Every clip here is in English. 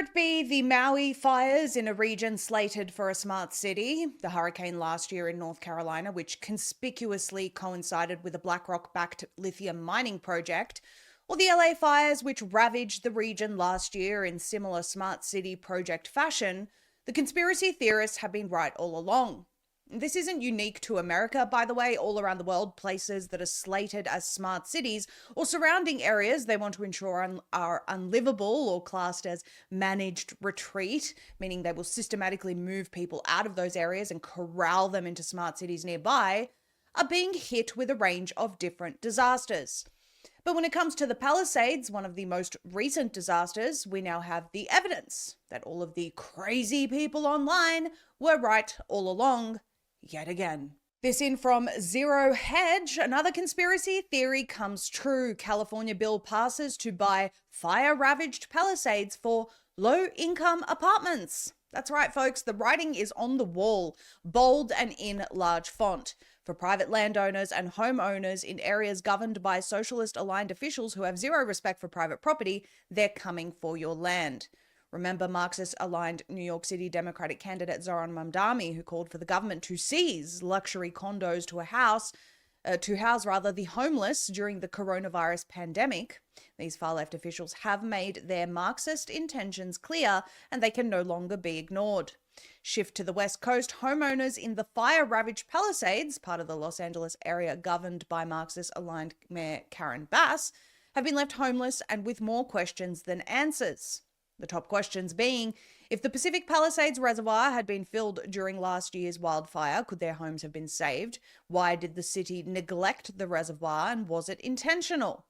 it be the Maui fires in a region slated for a smart city, the hurricane last year in North Carolina, which conspicuously coincided with a BlackRock-backed lithium mining project, or the LA fires, which ravaged the region last year in similar smart city project fashion, the conspiracy theorists have been right all along. This isn't unique to America, by the way. All around the world, places that are slated as smart cities or surrounding areas they want to ensure are unlivable or classed as managed retreat, meaning they will systematically move people out of those areas and corral them into smart cities nearby, are being hit with a range of different disasters. But when it comes to the Palisades, one of the most recent disasters, we now have the evidence that all of the crazy people online were right all along. Yet again. This in from Zero Hedge. Another conspiracy theory comes true. California bill passes to buy fire-ravaged Palisades for low-income apartments. That's right, folks. The writing is on the wall, bold and in large font. For private landowners and homeowners in areas governed by socialist-aligned officials who have zero respect for private property, they're coming for your land. Remember Marxist-aligned New York City Democratic candidate Zoran Mamdani, who called for the government to seize luxury condos to house the homeless during the coronavirus pandemic. These far-left officials have made their Marxist intentions clear, and they can no longer be ignored. Shift to the West Coast, homeowners in the fire-ravaged Palisades, part of the Los Angeles area governed by Marxist-aligned Mayor Karen Bass, have been left homeless and with more questions than answers. The top questions being, if the Pacific Palisades reservoir had been filled during last year's wildfire, could their homes have been saved? Why did the city neglect the reservoir, and was it intentional?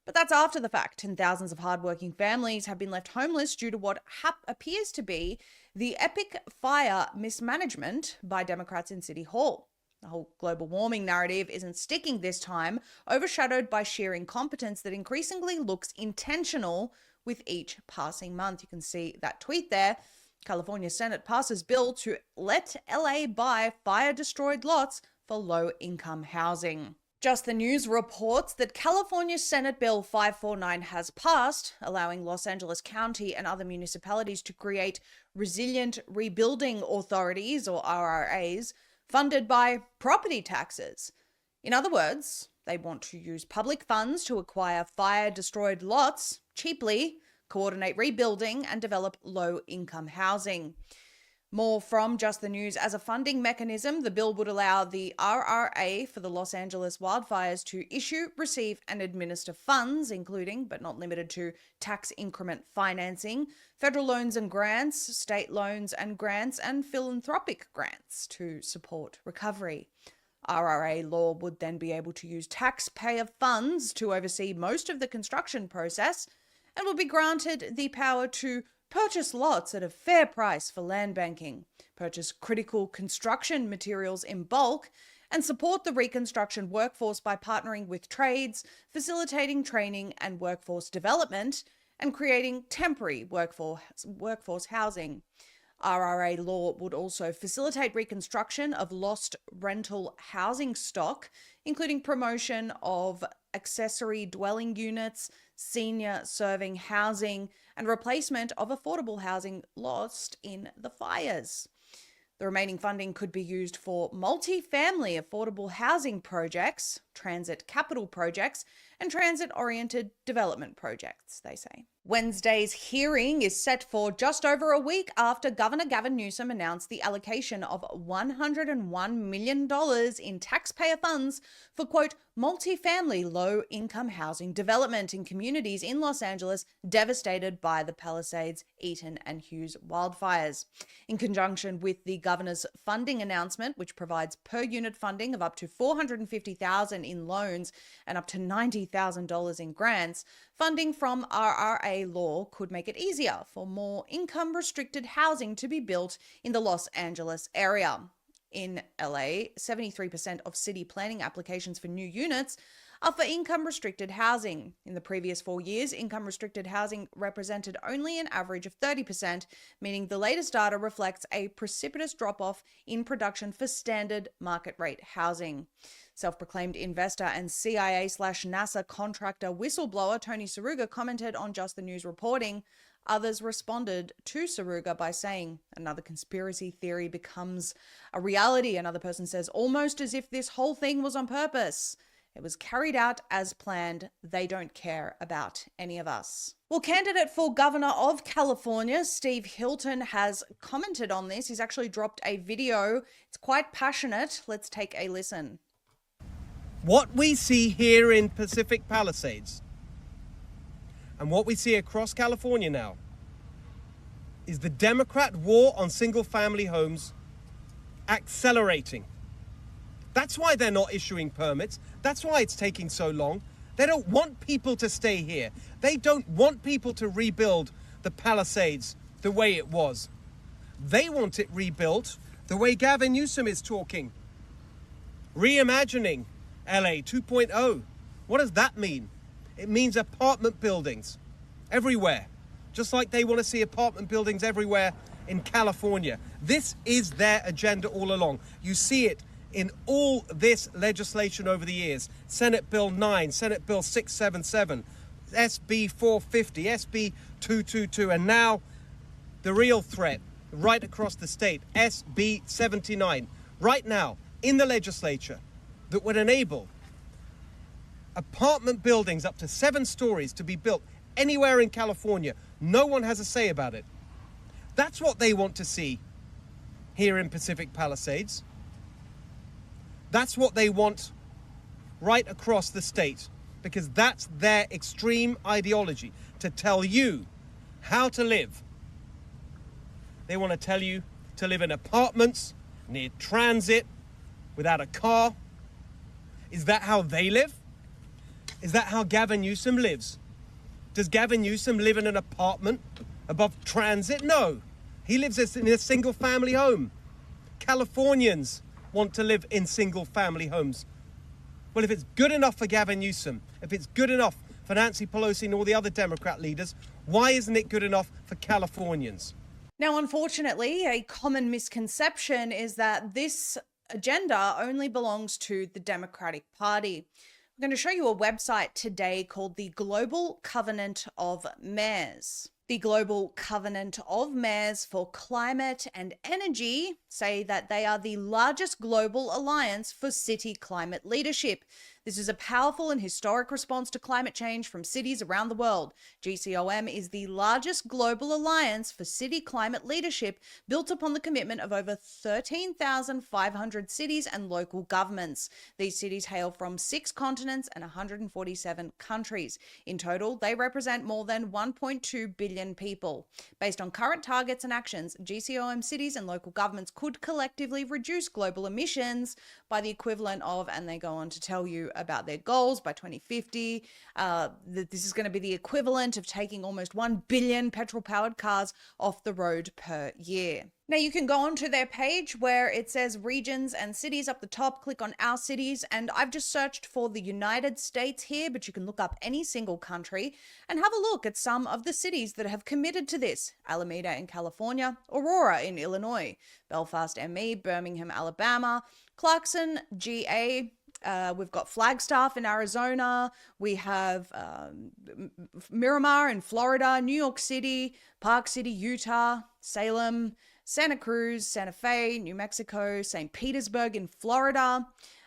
But that's after the fact, and thousands of hardworking families have been left homeless due to what appears to be the epic fire mismanagement by Democrats in City Hall. The whole global warming narrative isn't sticking this time, overshadowed by sheer incompetence that increasingly looks intentional with each passing month. You can see that tweet there. California Senate passes bill to let LA buy fire-destroyed lots for low-income housing. Just the News reports that California Senate Bill 549 has passed, allowing Los Angeles County and other municipalities to create resilient rebuilding authorities, or RRAs, funded by property taxes. In other words, they want to use public funds to acquire fire-destroyed lots cheaply, coordinate rebuilding, and develop low-income housing. More from Just the News. As a funding mechanism, the bill would allow the RRA for the Los Angeles wildfires to issue, receive, and administer funds, including, but not limited to, tax increment financing, federal loans and grants, state loans and grants, and philanthropic grants to support recovery. RRA law would then be able to use taxpayer funds to oversee most of the construction process and will be granted the power to purchase lots at a fair price for land banking, purchase critical construction materials in bulk, and support the reconstruction workforce by partnering with trades, facilitating training and workforce development, and creating temporary workforce housing. RRA law would also facilitate reconstruction of lost rental housing stock, including promotion of accessory dwelling units, senior serving housing, and replacement of affordable housing lost in the fires. The remaining funding could be used for multi-family affordable housing projects, transit capital projects, and transit-oriented development projects, they say. Wednesday's hearing is set for just over a week after Governor Gavin Newsom announced the allocation of $101 million in taxpayer funds for, quote, multi-family low-income housing development in communities in Los Angeles devastated by the Palisades, Eaton, and Hughes wildfires. In conjunction with the governor's funding announcement, which provides per-unit funding of up to $450,000 in loans and up to $90,000 in grants, funding from RRA law could make it easier for more income-restricted housing to be built in the Los Angeles area. In LA, 73% of city planning applications for new units are for income-restricted housing. In the previous 4 years, income-restricted housing represented only an average of 30%, meaning the latest data reflects a precipitous drop-off in production for standard market-rate housing. Self-proclaimed investor and CIA/NASA contractor whistleblower Tony Saruga commented on Just the News reporting, Others responded to Saruga by saying, another conspiracy theory becomes a reality. Another person says, almost as if this whole thing was on purpose. It was carried out as planned. They don't care about any of us. Well, candidate for governor of California, Steve Hilton, has commented on this. He's actually dropped a video. It's quite passionate. Let's take a listen. What we see here in Pacific Palisades and what we see across California now is the Democrat war on single-family homes accelerating. That's why they're not issuing permits. That's why it's taking so long. They don't want people to stay here. They don't want people to rebuild the Palisades the way it was. They want it rebuilt the way Gavin Newsom is talking. Reimagining LA 2.0. What does that mean? It means apartment buildings everywhere, just like they want to see apartment buildings everywhere in California. This is their agenda all along. You see it in all this legislation over the years. Senate Bill 9, Senate Bill 677, SB 450, SB 222, and now the real threat right across the state, SB 79, right now in the legislature, that would enable apartment buildings up to 7 stories to be built anywhere in California. No one has a say about it. That's what they want to see here in Pacific Palisades. That's what they want right across the state, because that's their extreme ideology, to tell you how to live. They want to tell you to live in apartments, near transit, without a car. Is that how they live? Is that how Gavin Newsom lives? Does Gavin Newsom live in an apartment above transit? No. He lives in a single-family home. Californians want to live in single-family homes. Well, if it's good enough for Gavin Newsom, if it's good enough for Nancy Pelosi and all the other Democrat leaders, why isn't it good enough for Californians? Now, unfortunately, a common misconception is that this agenda only belongs to the Democratic Party. I'm going to show you a website today called the Global Covenant of Mayors. The Global Covenant of Mayors for Climate and Energy say that they are the largest global alliance for city climate leadership. This is a powerful and historic response to climate change from cities around the world. GCOM is the largest global alliance for city climate leadership, built upon the commitment of over 13,500 cities and local governments. These cities hail from 6 continents and 147 countries. In total, they represent more than 1.2 billion people. Based on current targets and actions, GCOM cities and local governments could collectively reduce global emissions by the equivalent of, and they go on to tell you about their goals by 2050, that this is going to be the equivalent of taking almost 1 billion petrol-powered cars off the road per year. Now, you can go onto their page where it says regions and cities up the top. Click on our cities, and I've just searched for the United States here, but you can look up any single country and have a look at some of the cities that have committed to this. Alameda in California, Aurora in Illinois, Belfast, ME, Birmingham, Alabama, Clarkson, GA. We've got Flagstaff in Arizona. We have Miramar in Florida, New York City, Park City, Utah, Salem, Santa Cruz, Santa Fe, New Mexico, St. Petersburg in Florida,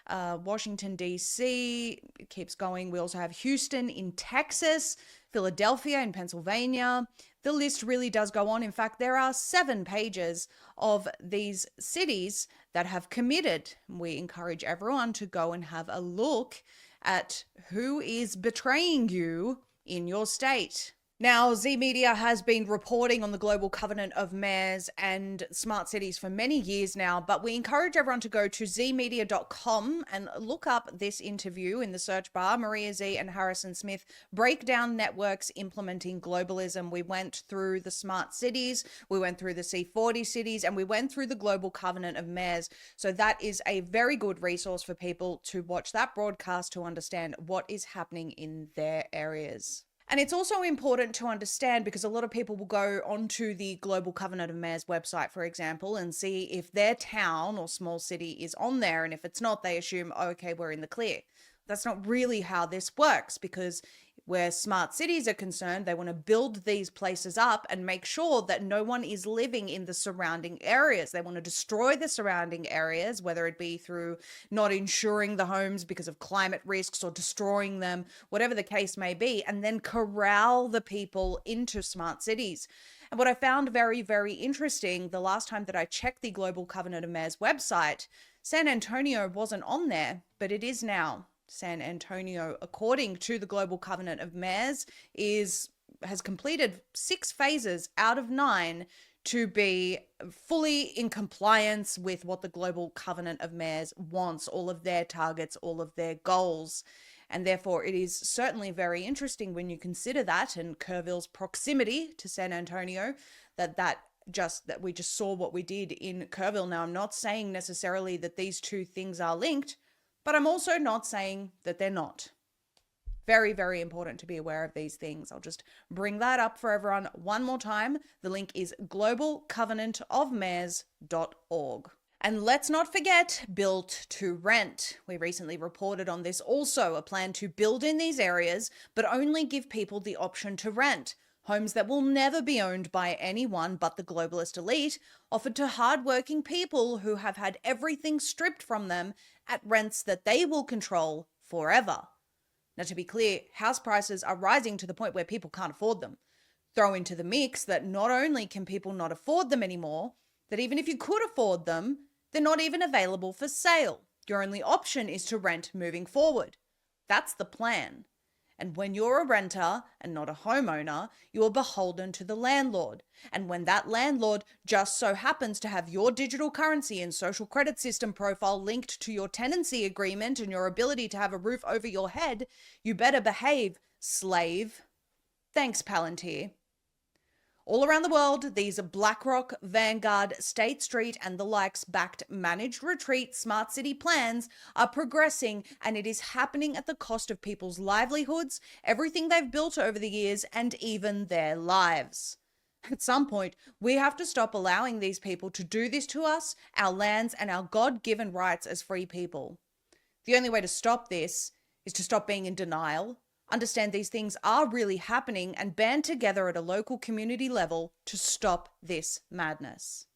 Washington, D.C. It keeps going. We also have Houston in Texas, Philadelphia in Pennsylvania. The list really does go on. In fact, there are 7 pages of these cities that have committed. We encourage everyone to go and have a look at who is betraying you in your state. Now, Z Media has been reporting on the Global Covenant of Mayors and Smart Cities for many years now, but we encourage everyone to go to zmedia.com and look up this interview in the search bar. Maria Z and Harrison Smith break down networks implementing globalism. We went through the Smart Cities, we went through the C40 cities, and we went through the Global Covenant of Mayors. So that is a very good resource for people to watch that broadcast to understand what is happening in their areas. And it's also important to understand, because a lot of people will go onto the Global Covenant of Mayors website, for example, and see if their town or small city is on there. And if it's not, they assume, oh, okay, we're in the clear. That's not really how this works, because Where smart cities are concerned, they want to build these places up and make sure that no one is living in the surrounding areas. They want to destroy the surrounding areas, whether it be through not insuring the homes because of climate risks or destroying them, whatever the case may be, and then corral the people into smart cities. And what I found very, very interesting, the last time that I checked the Global Covenant of Mayors website, San Antonio wasn't on there, but it is now. San Antonio, according to the Global Covenant of Mayors, has completed 6 phases out of 9 to be fully in compliance with what the Global Covenant of Mayors wants, all of their targets, all of their goals. And therefore, it is certainly very interesting when you consider that, and Kerrville's proximity to San Antonio, that we just saw what we did in Kerrville. Now, I'm not saying necessarily that these two things are linked, but I'm also not saying that they're not. Very, very important to be aware of these things. I'll just bring that up for everyone one more time. The link is globalcovenantofmayors.org. And let's not forget built to rent. We recently reported on this also, a plan to build in these areas, but only give people the option to rent. Homes that will never be owned by anyone but the globalist elite, offered to hardworking people who have had everything stripped from them at rents that they will control forever. Now, to be clear, house prices are rising to the point where people can't afford them. Throw into the mix that not only can people not afford them anymore, that even if you could afford them, they're not even available for sale. Your only option is to rent moving forward. That's the plan. And when you're a renter and not a homeowner, you are beholden to the landlord. And when that landlord just so happens to have your digital currency and social credit system profile linked to your tenancy agreement and your ability to have a roof over your head, you better behave, slave. Thanks, Palantir. All around the world, these BlackRock, Vanguard, State Street, and the likes backed managed retreat smart city plans are progressing, and it is happening at the cost of people's livelihoods, everything they've built over the years, and even their lives. At some point, we have to stop allowing these people to do this to us, our lands, and our God-given rights as free people. The only way to stop this is to stop being in denial, understand these things are really happening, and band together at a local community level to stop this madness.